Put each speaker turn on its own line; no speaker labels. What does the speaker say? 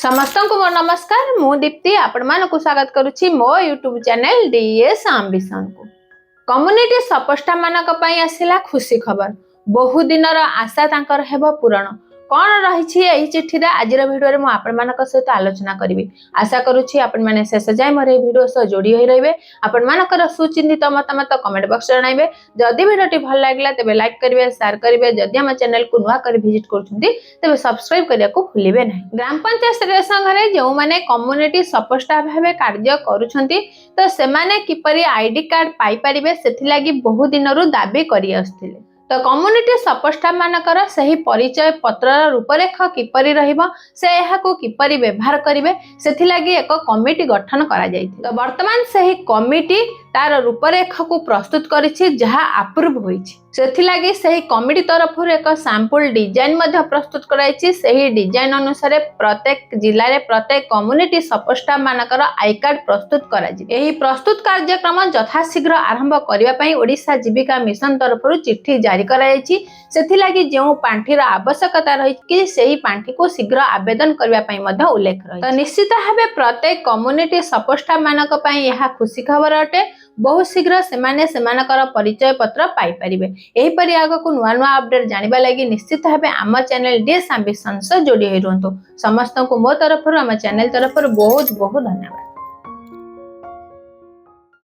समस्त को मोर नमस्कार मु दीप्ति आपण मानकु स्वागत करुछि मो यूट्यूब चैनल डीएस एम्बिशन को। कम्युनिटी सपोस्टा मानक पई आसिला खुशी खबर। बहु दिनर आशा तांकर हेबो पूरण। कौन रही यही चिठी आजिर भिडियो में आपण मान सहित आलोचना करी। आशा करुच्ची आपण मैंने शेष जाए मोर भिडियो सह जोड़ी हो रही। आपण मानकर सुचिंतित मतामत कमेंट बॉक्स जणाइबे। जदि भिडियोटी भल लागला तेबे लाइक करिवे, शेयर करिवे। जदि हम चैनल को नुआ कर विजिट करछुंती तेबे सब्सक्राइब करिया को भूलिबे नहीं। ग्राम पंचायत स्तरीय संघरे जो माने कम्युनिटी सपोस्टा भाबे कार्य करूछंती तो सेमाने किपरि आईडी कार्ड पाई परिबे सेथि लागि बहु दिनरु दाबी करि आस्थिले। तो कम्युनिटी सपोस्टा मानकर सही परिचय पत्र रूपरेख किपरि रहिबो से एहाको किपरि व्यवहार करिवे सेथि लागि एक कमिटी गठन करा जायथि। तो वर्तमान सही कमिटी तार रूपरेख को प्रस्तुत करिछि जहा अप्रूव होइछि। सेथि लागि सही कमिटी तरफ एक सैंपल डिजाइन मध्ये प्रस्तुत कराइछि। सही डिजाइन अनुसार प्रत्येक जिल्ला रे प्रत्येक कम्युनिटी सपोस्टा मानकर आई कार्ड प्रस्तुत कराजि। एही प्रस्तुत कार्यक्रम यथाशीघ्र आरंभ करिवा पई ओडिशा जीविका मिशन तरफ चिट्ठी जारी कराइछि। सेथि लागि जेउ पांठीर आवश्यकता रही कि सही पांठी को शीघ्र आवेदन करिवा पई मध्ये उल्लेख रही। तो निश्चित भाबे प्रत्येक कम्युनिटी सपोस्टा मानक पई यहा खुशी खबर अटे। बहुत शीघ्र सेमाने सेमानकर परिचय पत्र पाई परिबे। एही परि आगो को नुआ नुआ अपडेट जानिबा लागि निश्चित भाबे आम चैनल डीएस एम्बिशन से जोड़ी होई रहंतु। समस्त को मो तरफ आम चैनल तरफ बहुत बहुत धन्यवाद।